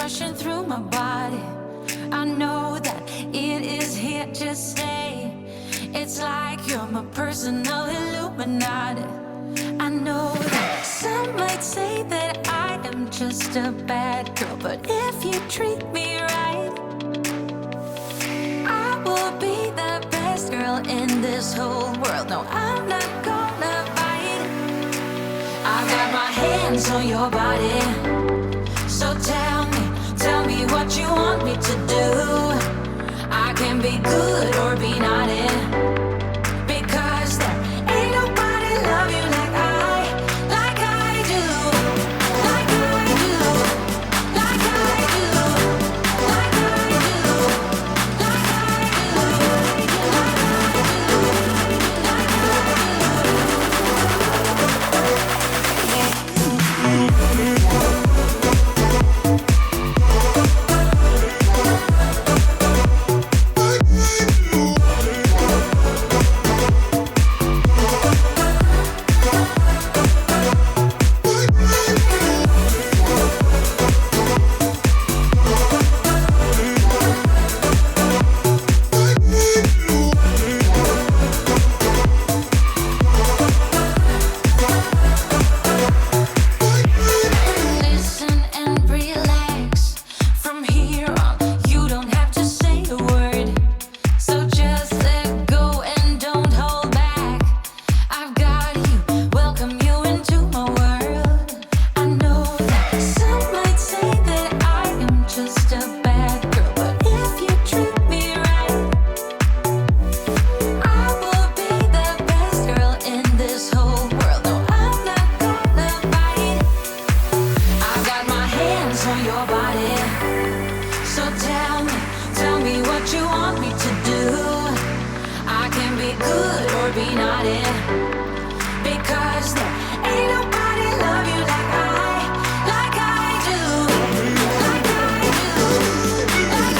rushing through my body. I know that it is here to stay. It's like you're my personal Illuminati. I know that some might say that I am just a bad girl, but if you treat me right, I will be the best girl in this whole world. No, I'm not gonna bite. I got my hands on your body, so tell me what you want me to do. I can be good or be naughty, because there ain't nobody love you like I do, like I do, like I do, like I do, like I do, listen and relax. From here on, you don't have to say a word. So just let go and don't hold back. I've got you, welcome you into my world. I know that some might say that I am just a bad girl, but if you treat me right, I will be the best girl in this whole world. No, I'm not gonna bite. I got my hands on your body, so tell me what you want me to do. I can be good or be naughty, because there ain't nobody love you like I do, like I do, like I do, like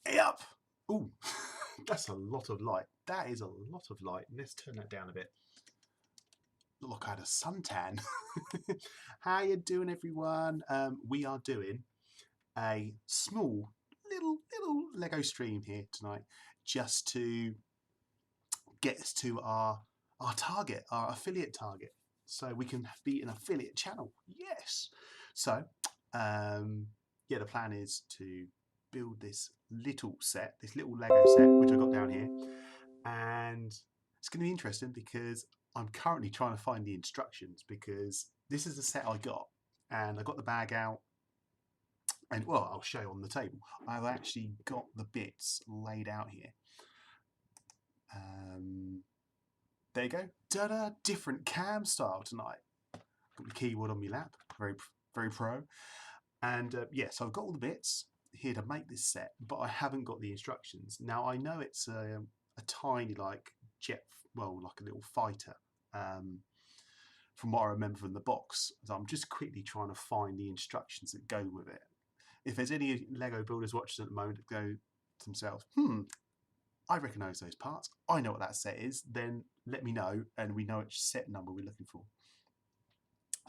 Hey up! Ooh, that's a lot of light. That is a lot of light. Let's turn that down a bit. Look, I had a suntan. How you doing, everyone? We are doing a small, little Lego stream here tonight, just to get us to our target, our affiliate target, so we can be an affiliate channel. Yes. So, yeah, the plan is to build this little set, this little Lego set, which I got down here, and it's going to be interesting because I'm currently trying to find the instructions, because this is the set I got, and I got the bag out, and well, I'll show you on the table. I've actually got the bits laid out here. There you go. Da-da! Different cam style tonight. Got the keyboard on my lap. Very pro. And yeah, so I've got all the bits here to make this set, but I haven't got the instructions. Now, I know it's a tiny, like, jet, well, like a little fighter, from what I remember from the box. So I'm just quickly trying to find the instructions that go with it. If there's any Lego builders watching at the moment that go to themselves, I recognise those parts, I know what that set is, then let me know, and we know which set number we're looking for.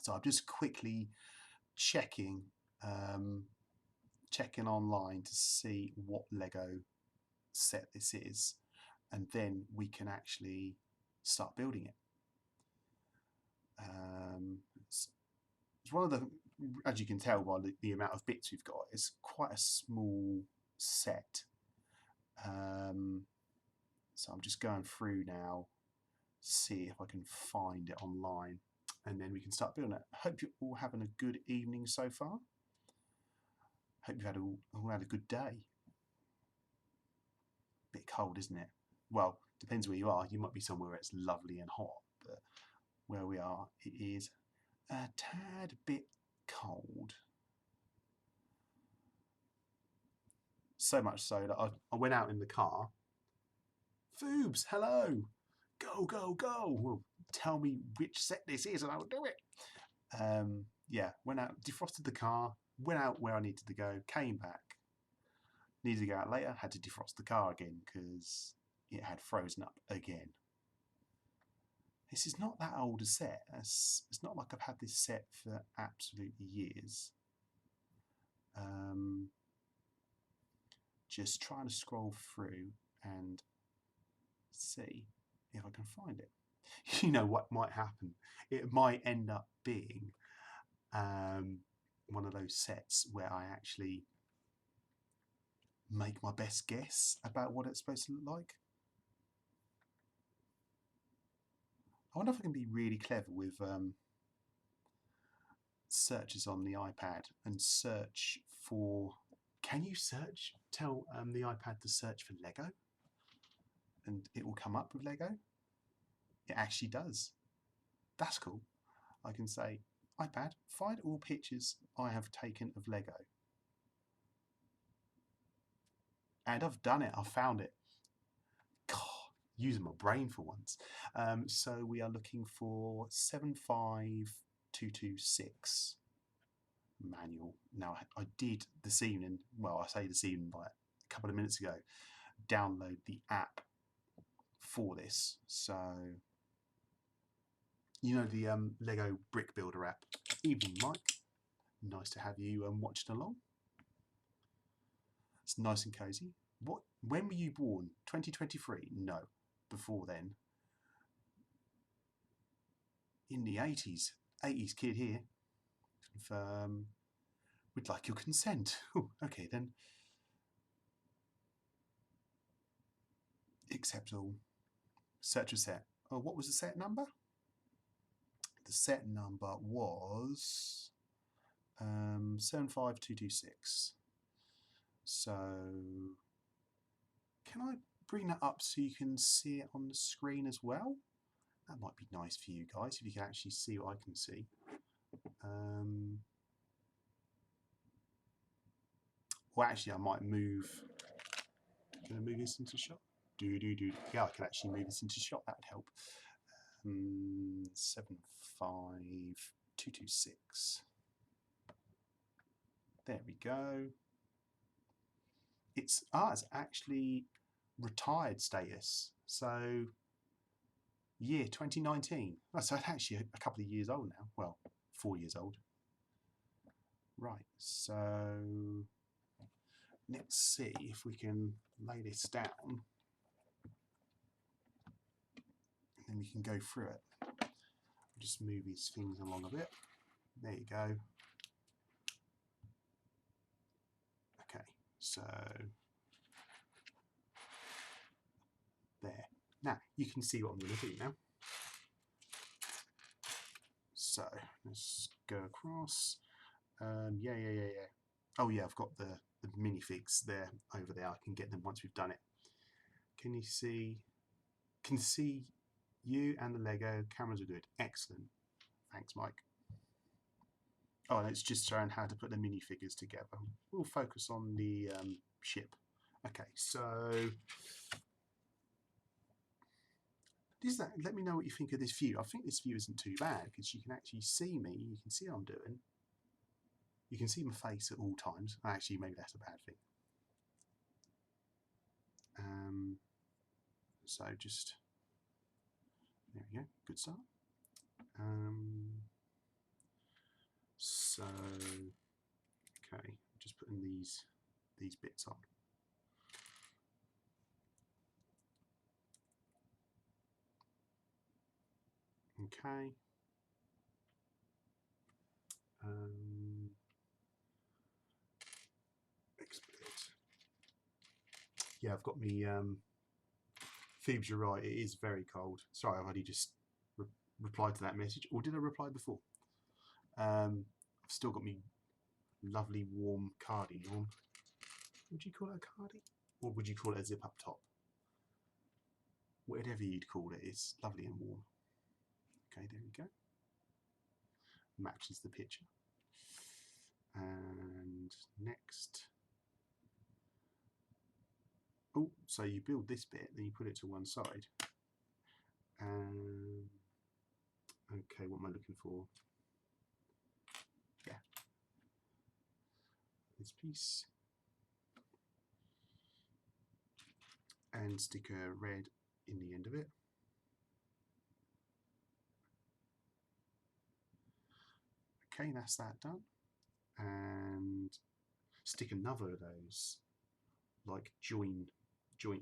So I'm just quickly checking online to see what Lego set this is, and then we can actually start building it. one of the, as you can tell by the amount of bits we've got, it's quite a small set. So I'm just going through now, see if I can find it online, and then we can start building it. Hope you're all having a good evening so far. Hope you've all had a good day. Bit cold, isn't it? Well, depends where you are. You might be somewhere where it's lovely and hot, but where we are, it is a tad bit cold. So much so that I went out in the car. Foobs, hello! Go, go, go! Well, tell me which set this is and I'll do it. Yeah, went out, defrosted the car, went out where I needed to go, came back. Needed to go out later, had to defrost the car again because it had frozen up again. This is not that old a set. It's not like I've had this set for absolutely years. Just trying to scroll through and see if I can find it. You know what might happen? It might end up being one of those sets where I actually make my best guess about what it's supposed to look like. I wonder if I can be really clever with searches on the iPad and search for... Can you search? Tell the iPad to search for Lego? And it will come up with Lego? It actually does. That's cool. I can say, iPad, find all pictures I have taken of Lego. And I've done it. I've found it. God, using my brain for once. So we are looking for 75226 manual. Now, I did this evening, well, I say this evening, like a couple of minutes ago, download the app for this. So, you know, the Lego Brick Builder app. Evening, Mike. Nice to have you watching along. It's nice and cozy. When were you born? 2023? No, before then. In the 80s. 80s kid here. Confirm. We'd like your consent. Ooh, okay then. Accept all. Search a set. Oh, what was the set number? The set number was 75226. So, can I bring that up so you can see it on the screen as well? That might be nice for you guys, if you can actually see what I can see. Well, actually, I might move. Can I move this into shot? Yeah, I can actually move this into shot. That would help. 75226. There we go. It's actually retired status. So year 2019. Oh, so it's actually a couple of years old now. Well, 4 years old. Right. So let's see if we can lay this down. And then we can go through it. Just move these things along a bit. There you go. Okay, so there. Now you can see what I'm going to do now. So let's go across. Yeah. Oh yeah, I've got the minifigs there over there. I can get them once we've done it. Can you see? Can see you and the Lego. Cameras are good. Excellent. Thanks, Mike. Oh, and it's just showing how to put the minifigures together. We'll focus on the ship. Okay, so let me know what you think of this view. I think this view isn't too bad because you can actually see me. You can see what I'm doing. You can see my face at all times. Actually, maybe that's a bad thing. So just, there we go, good start. So, okay, just putting these bits on. Okay. Expert. Yeah, I've got me. Phoebes, you're right. It is very cold. Sorry, I've only just replied to that message. Or did I reply before? I've still got me lovely warm cardi on. Would you call it a cardi? Or would you call it a zip up top? Whatever you'd call it, it's lovely and warm. Okay, there we go. Matches the picture. And next. Oh, so you build this bit, then you put it to one side. Okay, what am I looking for? Yeah. This piece. And stick a red in the end of it. Okay, that's that done. And stick another of those like joint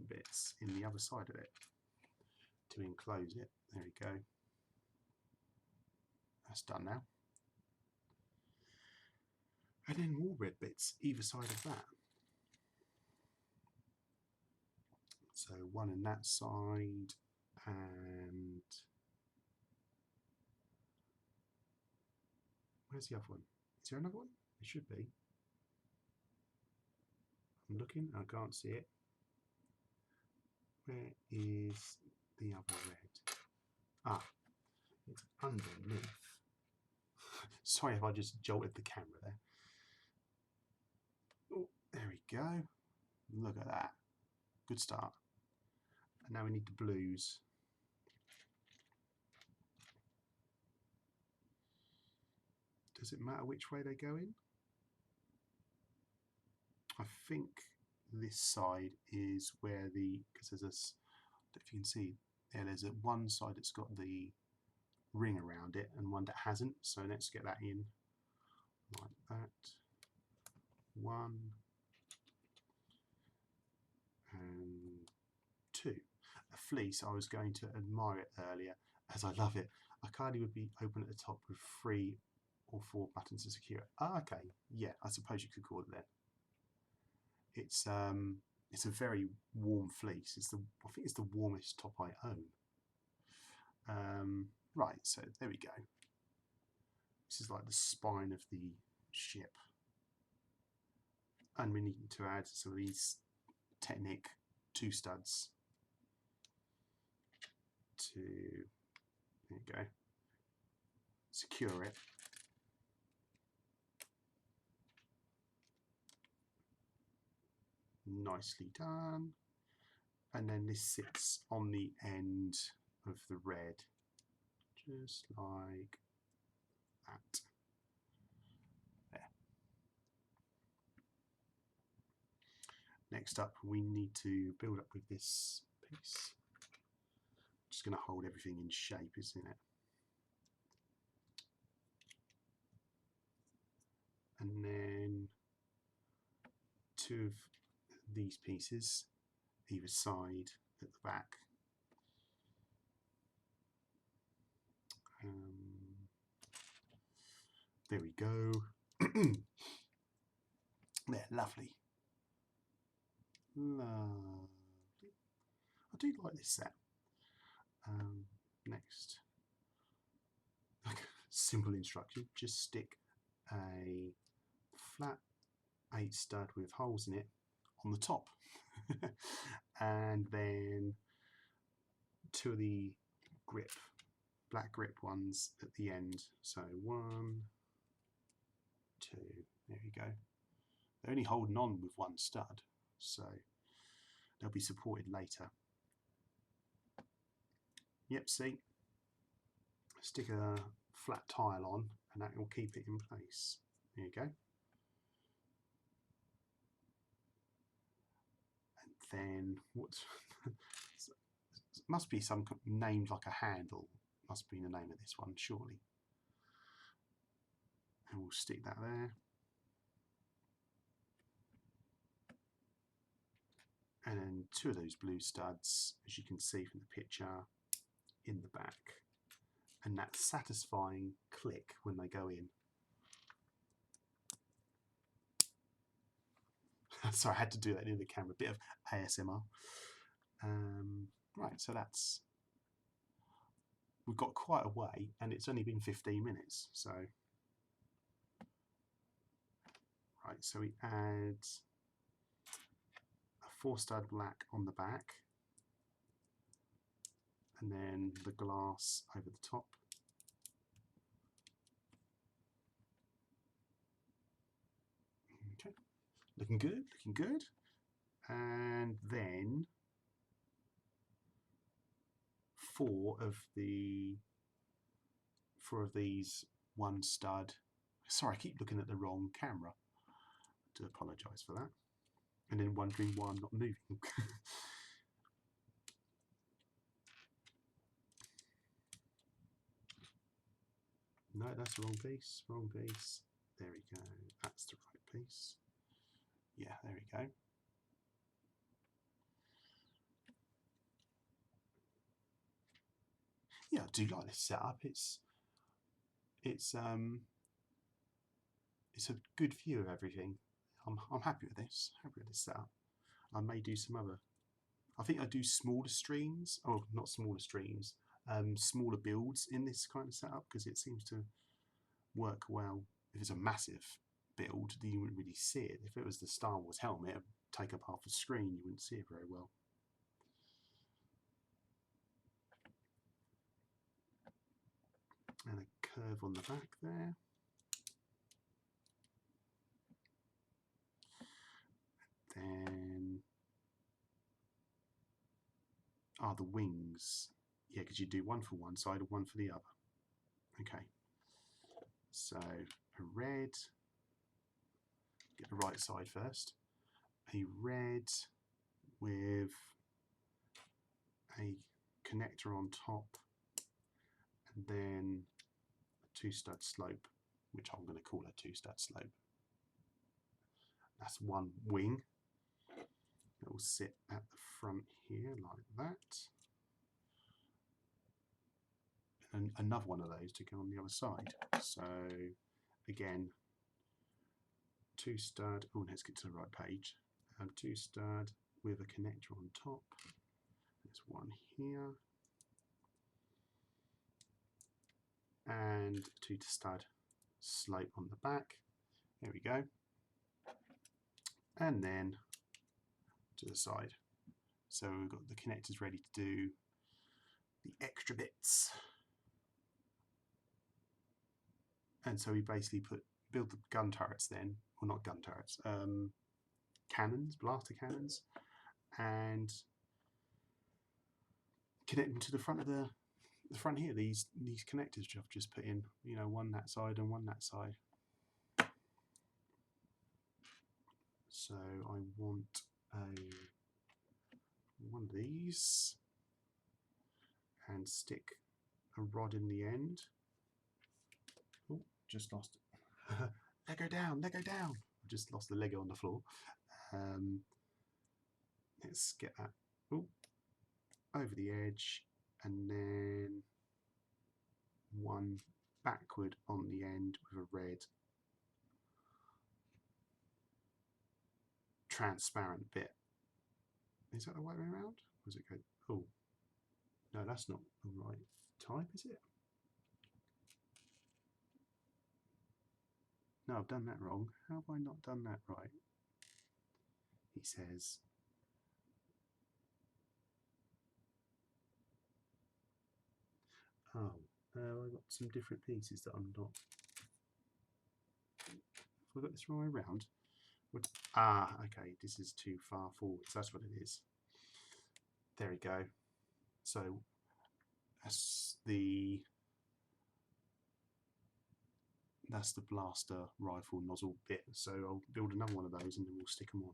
bits in the other side of it to enclose it. There we go. That's done now. And then more red bits either side of that. So one on that side, and where's the other one? Is there another one? It should be. I'm looking, I can't see it. Where is the other red? Ah, it's underneath. Sorry if I just jolted the camera there. Oh, there we go. Look at that. Good start. And now we need the blues. Does it matter which way they go in? I think this side is where because there's this, if you can see, there's one side that's got the ring around it and one that hasn't. So let's get that in like that. One and two. A fleece, I was going to admire it earlier, as I love it. A cardi would be open at the top with 3 or 4 buttons to secure it. Ah, okay, yeah, I suppose you could call it that. It's a very warm fleece. I think it's the warmest top I own. Right, so there we go. This is like the spine of the ship. And we need to add some of these Technic 2 studs to, there you go, secure it. Nicely done. And then this sits on the end of the red, just like that. There. Next up, we need to build up with this piece. Just going to hold everything in shape, isn't it? And then 2 of these pieces either side at the back. There we go. There, lovely. Lovely. I do like this set. Next, simple instruction, just stick a flat 8 stud with holes in it on the top and then 2 of the black grip ones at the end. So 1, 2, there you go. They're only holding on with 1 stud, so they'll be supported later. Yep, see, stick a flat tile on and that will keep it in place. There you go. And then what? Must be some named like a handle. Must be the name of this one, surely. And we'll stick that there. And then 2 of those blue studs, as you can see from the picture, in the back. And that satisfying click when they go in. Sorry, I had to do that in the camera. Bit of ASMR. Right, so that's... We've got quite a way, and it's only been 15 minutes. So, right, so we add a 4-stud black on the back, and then the glass over the top. Okay, looking good, looking good. And then 4 of these 1 stud. Sorry, I keep looking at the wrong camera. I do apologise for that. And then wondering why I'm not moving. No, that's the wrong piece. Wrong piece. There we go. That's the right piece. Yeah, there we go. Yeah, I do like this setup. It's a good view of everything. I'm happy with this. Happy with this setup. I may do some other. I think I do smaller streams. Oh, not smaller streams. Smaller builds in this kind of setup because it seems to work well. If it's a massive build, then you wouldn't really see it. If it was the Star Wars helmet, it would take up half the screen. You wouldn't see it very well. And a curve on the back there. Then, the wings. Yeah, because you do one for one side and one for the other. Okay. So a red. Get the right side first. A red with a connector on top, and then a 2-stud slope, which I'm going to call a 2-stud slope. That's one wing. It will sit at the front here like that. And another one of those to go on the other side. So again, 2-stud. Oh, let's get to the right page. 2-stud with a connector on top. There's one here. And 2-stud slope on the back. There we go. And then to the side. So we've got the connectors ready to do the extra bits. And so we basically build the gun turrets then, well, not gun turrets, cannons, blaster cannons, and connect them to the front of the front here. These connectors which I've just put in, you know, one that side and one that side. So I want one of these and stick a rod in the end. Oh, just lost it. Lego down, Lego down. I just lost the Lego on the floor. Let's get that over the edge, and then one backward on the end with a red transparent bit. Is that the right way around? Or does it go? Oh, no, that's not the right type, is it? No, I've done that wrong. How have I not done that right? He says. Oh, I've got some different pieces that I'm not. Have I got this wrong way around? What? Ah, okay, this is too far forward. So that's what it is. There we go. So that's the blaster rifle nozzle bit. So I'll build another one of those and then we'll stick them on.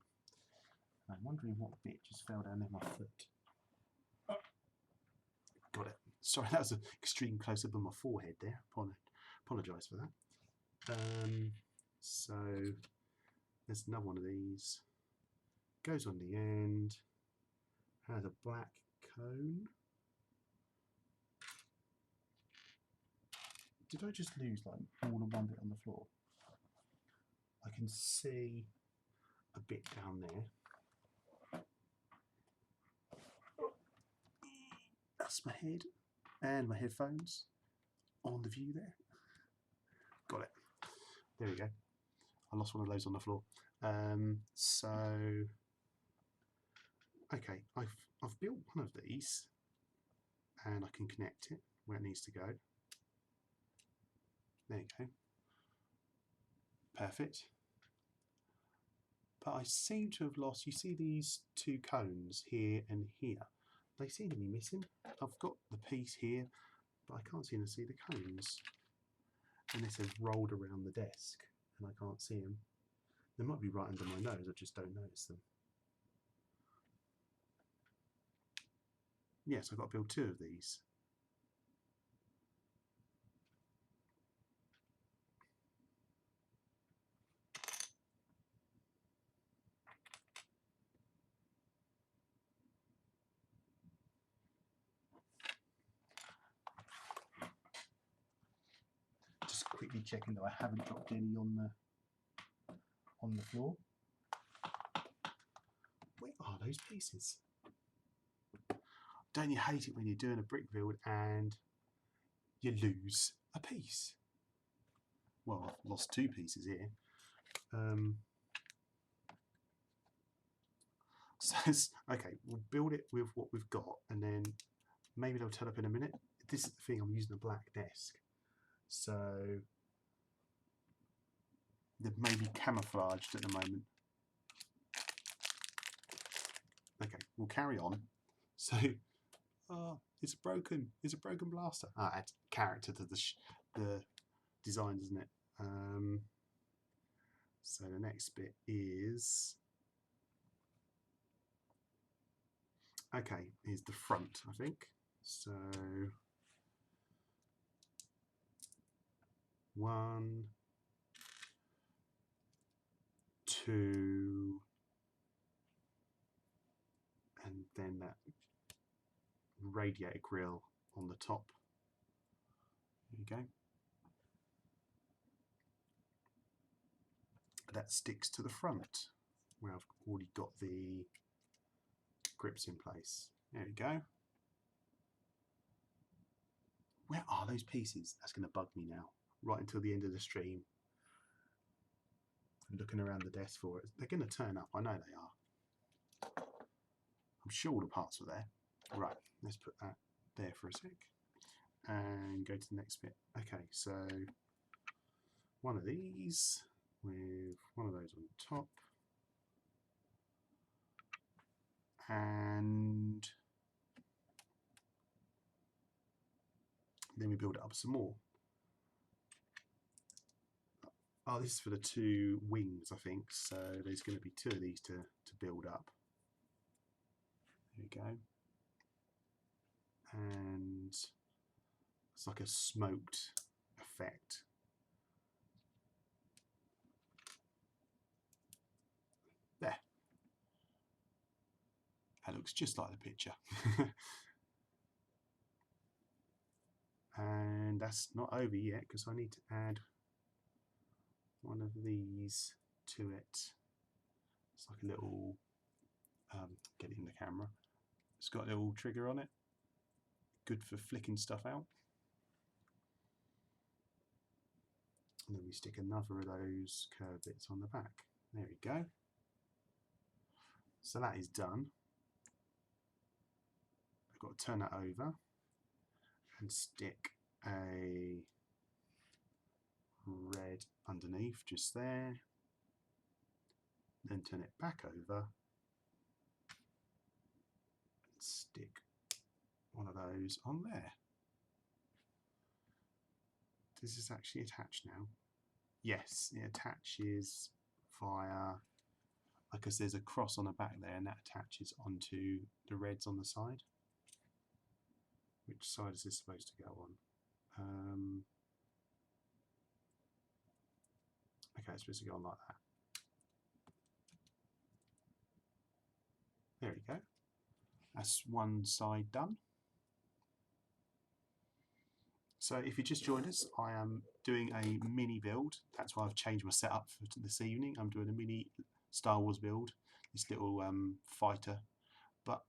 I'm wondering what bit just fell down in my foot. Got it. Sorry, that was an extreme close-up on my forehead there. Apologise for that. So there's another one of these. Goes on the end. Has a black cone. Did I just lose like more than one bit on the floor? I can see. a bit down there. That's my head and my headphones on the view there. Got it. There we go. I lost one of those on the floor. So okay, I've built one of these, and I can connect it where it needs to go. There you go. Perfect. But I seem to have lost. You see these two cones here and here? They seem to be missing. I've got the piece here, but I can't seem to see the cones. And it says rolled around the desk, and I can't see them. They might be right under my nose, I just don't notice them. Yes, I've got to build two of these. Just quickly checking that I haven't dropped any on the floor. Where are those pieces? Don't you hate it when you're doing a brick build and you lose a piece? Well, I've lost two pieces here. So okay, we'll build it with what we've got, and then maybe they'll turn up in a minute. This is the thing, I'm using a black desk, so they're maybe camouflaged at the moment. Okay, we'll carry on. So it's a broken blaster. Adds character to the design, doesn't it? So the next bit is, okay, is the front, I think. So 1, 2, and then that radiator grille on the top. There you go. That sticks to the front where I've already got the grips in place. There we go. Where are those pieces? That's going to bug me now. Right until the end of the stream. I'm looking around the desk for it. They're going to turn up. I know they are. I'm sure all the parts were there. Right, let's put that there for a sec. And go to the next bit. Okay, so one of these with one of those on top. And then we build it up some more. Oh, this is for the two wings, I think. So there's going to be two of these to build up. There we go. And it's like a smoked effect. There. That looks just like the picture. And that's not over yet because I need to add one of these to it. It's like a little, get it in the camera. It's got a little trigger on it. Good for flicking stuff out. And then we stick another of those curved bits on the back. There we go. So that is done. I've got to turn that over and stick a red underneath just there. Then turn it back over and stick one of those on there. Does this actually attach now? Yes, it attaches via, because there's a cross on the back there, and that attaches onto the reds on the side. Which side is this supposed to go on? Okay, it's supposed to go on like that. There we go. That's one side done. So if you just joined us, I am doing a mini build. That's why I've changed my setup for this evening. I'm doing a mini Star Wars build, this little fighter, but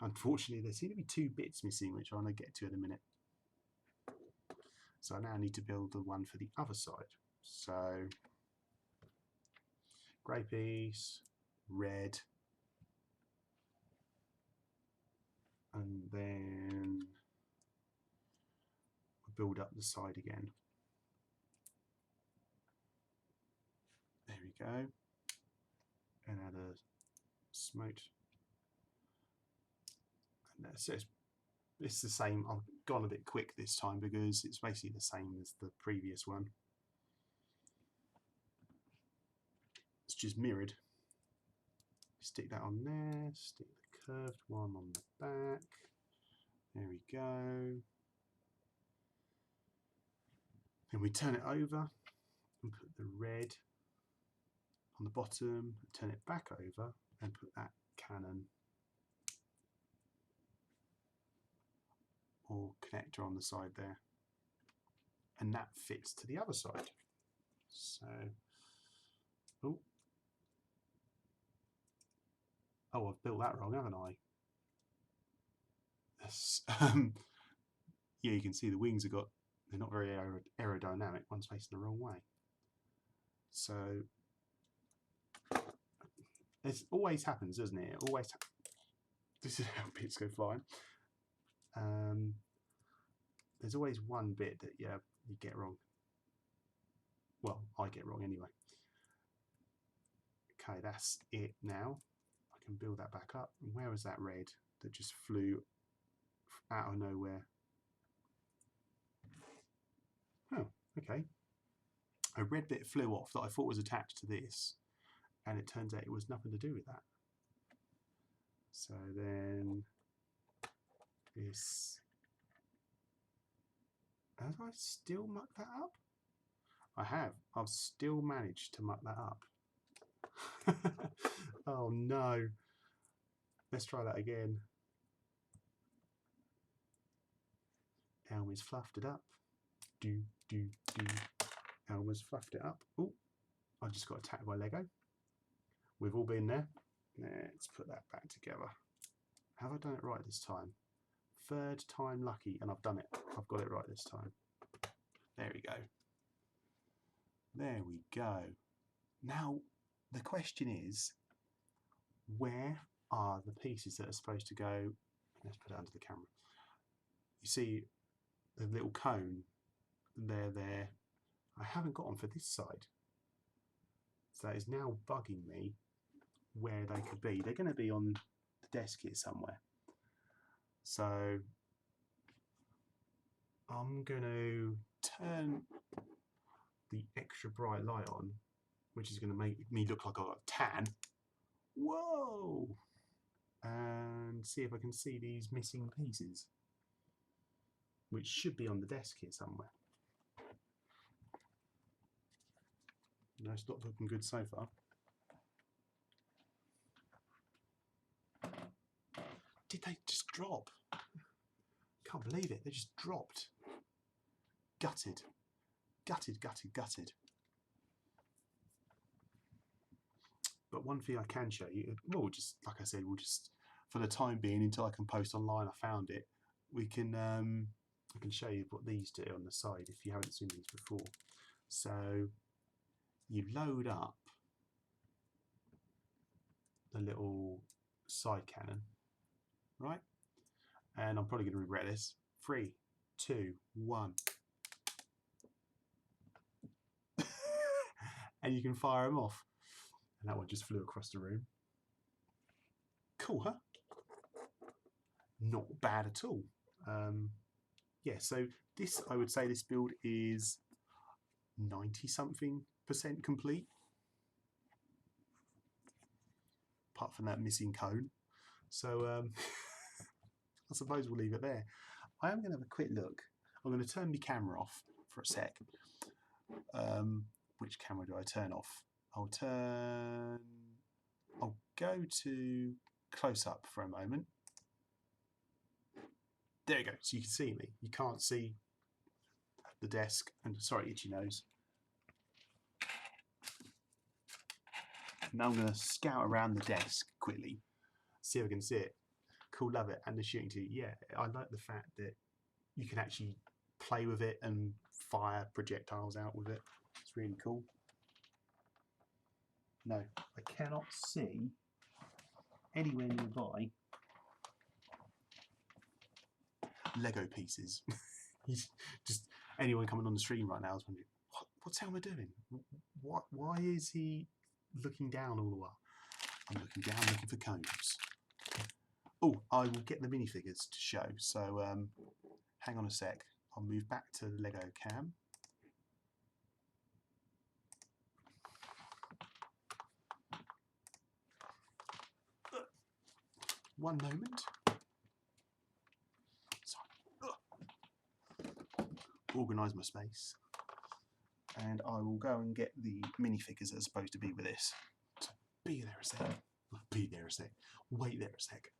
unfortunately there seem to be 2 bits missing, which I'm going to get to in a minute. So I now need to build the one for the other side. So grey piece, red, and then we'll build up the side again. There we go. And add a smoked. And that's it. It's the same. I've gone a bit quick this time because it's basically the same as the previous one. It's just mirrored. Stick that on there, stick the curved one on the back. There we go. Then we turn it over and put the red on the bottom, turn it back over and put that cannon or connector on the side there. And that fits to the other side. So, oh, I've built that wrong, haven't I? Yes. Yeah, you can see the wings have got, they're not very aerodynamic. One's facing the wrong way. So, it always happens, doesn't it? It always this is how bits go flying. There's always one bit that you get wrong. Well, I get wrong anyway. Okay, that's it now. I can build that back up. And where was that red that just flew out of nowhere? Oh, okay. A red bit flew off that I thought was attached to this, and it turns out it was nothing to do with that. So then this, have I still mucked that up? I have. I've still managed to muck that up. Oh no. Let's try that again. Elmer's fluffed it up. Elmer's fluffed it up. Oh, I just got attacked by Lego. We've all been there. Let's put that back together. Have I done it right this time? 3rd time lucky, and I've done it. I've got it right this time. There we go. There we go. Now, the question is, where are the pieces that are supposed to go? Let's put it under the camera. You see the little cone there. I haven't got them for this side. So it's now bugging me where they could be. They're going to be on the desk here somewhere. So I'm going to turn the extra bright light on, which is going to make me look like I've got tan. Whoa! And see if I can see these missing pieces, which should be on the desk here somewhere. No, it's not looking good so far. Did they just drop? Can't believe it, they just dropped. Gutted. Gutted. But one thing I can show you, well, just like I said, we'll just, for the time being, until I can post online, I found it, we can, I can show you what these do on the side if you haven't seen these before. So you load up the little side cannon, right? And I'm probably going to regret this. 3, 2, 1. And you can fire them off. And that one just flew across the room. Cool, huh? Not bad at all. Yeah, so this, I would say this build is 90-something% complete. Apart from that missing cone. So I suppose we'll leave it there. I am going to have a quick look. I'm going to turn my camera off for a sec. Which camera do I turn off? I'll go to close up for a moment. There you go, so you can see me. You can't see the desk, and sorry, itchy nose. Now I'm going to scout around the desk quickly, see if I can see it. Cool, love it. And the shooting too. Yeah, I like the fact that you can actually play with it and fire projectiles out with it. It's really cool. No, I cannot see anywhere nearby Lego pieces. Just anyone coming on the stream right now is wondering, what's Elmer doing? Why is he looking down all the while? I'm looking down, looking for cones. Oh, I will get the minifigures to show. So hang on a sec. I'll move back to the Lego cam. One moment. Sorry. Organise my space. And I will go and get the minifigures that are supposed to be with this. So be there a sec. Be there a sec. Wait there a sec.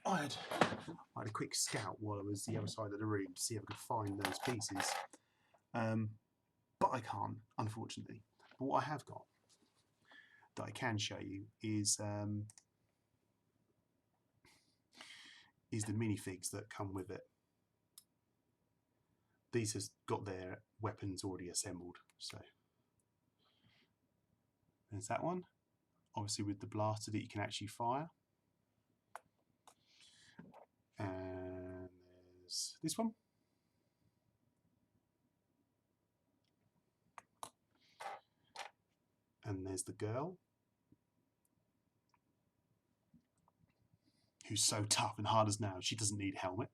I had a quick scout while I was the other side of the room to see if I could find those pieces, but I can't, unfortunately. But what I have got that I can show you is the minifigs that come with it. These have got their weapons already assembled, so there's that one, obviously with the blaster that you can actually fire. And there's this one. And there's the girl, who's so tough and hard as nails, she doesn't need a helmet.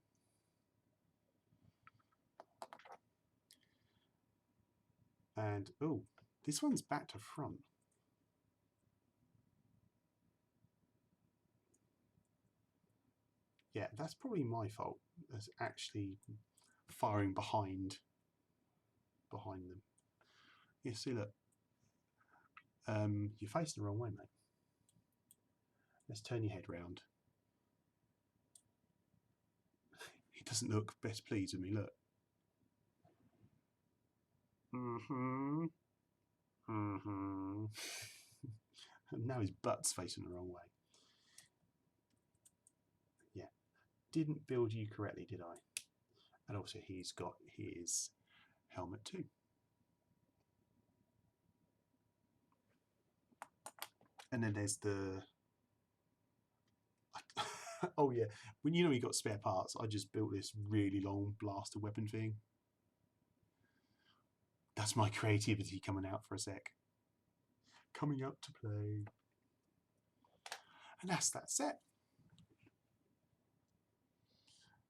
And, oh, this one's back to front. Yeah, that's probably my fault. That's actually firing behind them. You see, look, you're facing the wrong way, mate. Let's turn your head round. He doesn't look best pleased with me, look. And now his butt's facing the wrong way. Yeah, didn't build you correctly, did I? And also he's got his helmet too. And then there's the oh yeah, when you know you got spare parts, I just built this really long blaster weapon thing. That's my creativity coming out for a sec. Coming up to play. And that's that set.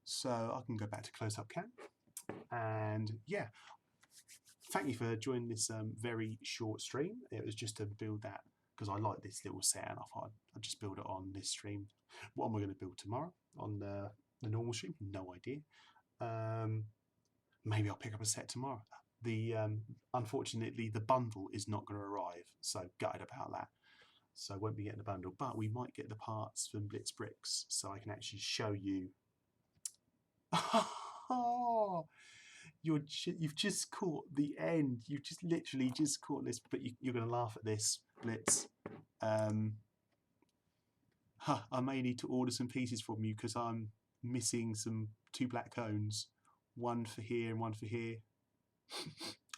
So I can go back to close-up cam. And yeah, thank you for joining this very short stream. It was just to build that because I like this little set and I thought I'd just build it on this stream. What am I going to build tomorrow on the normal stream? No idea. Maybe I'll pick up a set tomorrow. Unfortunately, the bundle is not going to arrive, so gutted about that. So I won't be getting the bundle, but we might get the parts from Blitz Bricks, so I can actually show you. Oh, you've just caught the end. You've just literally just caught this, but you're going to laugh at this, Blitz. I may need to order some pieces from you because I'm missing two black cones, one for here and one for here.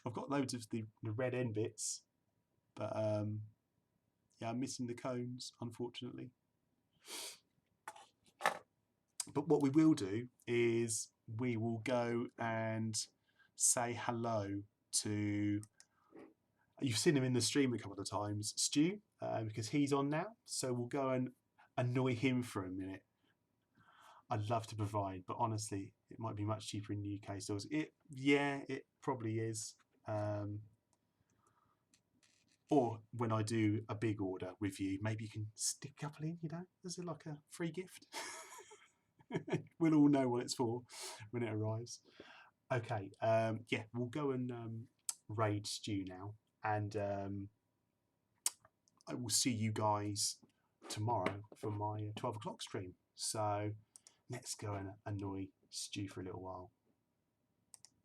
I've got loads of the red end bits, but yeah, I'm missing the cones, unfortunately. But what we will do is we will go and say hello to, you've seen him in the stream a couple of times, Stu, because he's on now. So we'll go and annoy him for a minute. I'd love to provide, but honestly, it might be much cheaper in UK stores. Yeah, it probably is. Or when I do a big order with you, maybe you can stick a couple in, you know, as like a free gift. We'll all know what it's for when it arrives. Okay, yeah, we'll go and raid Stu now, and I will see you guys tomorrow for my 12 o'clock stream. So let's go and annoy Stu for a little while.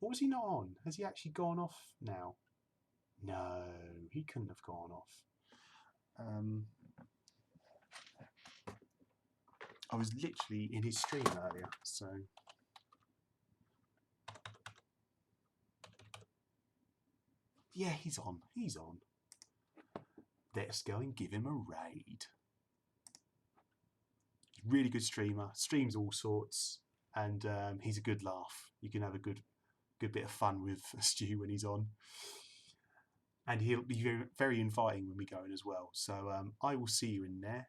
What was he not on? Has he actually gone off now? No, he couldn't have gone off. I was literally in his stream earlier, so... Yeah, he's on. He's on. Let's go and give him a raid. Really good streamer. Streams all sorts, and he's a good laugh. You can have a good bit of fun with Stu when he's on, and he'll be very, very inviting when we go in as well. So I will see you in there.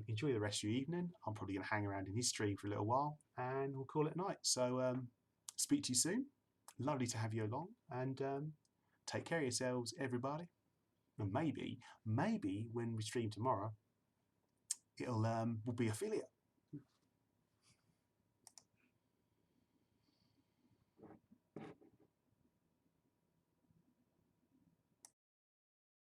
Enjoy the rest of your evening. I'm probably going to hang around in his stream for a little while, and we'll call it a night. So speak to you soon. Lovely to have you along, and take care of yourselves, everybody. And maybe when we stream tomorrow, it'll will be affiliate.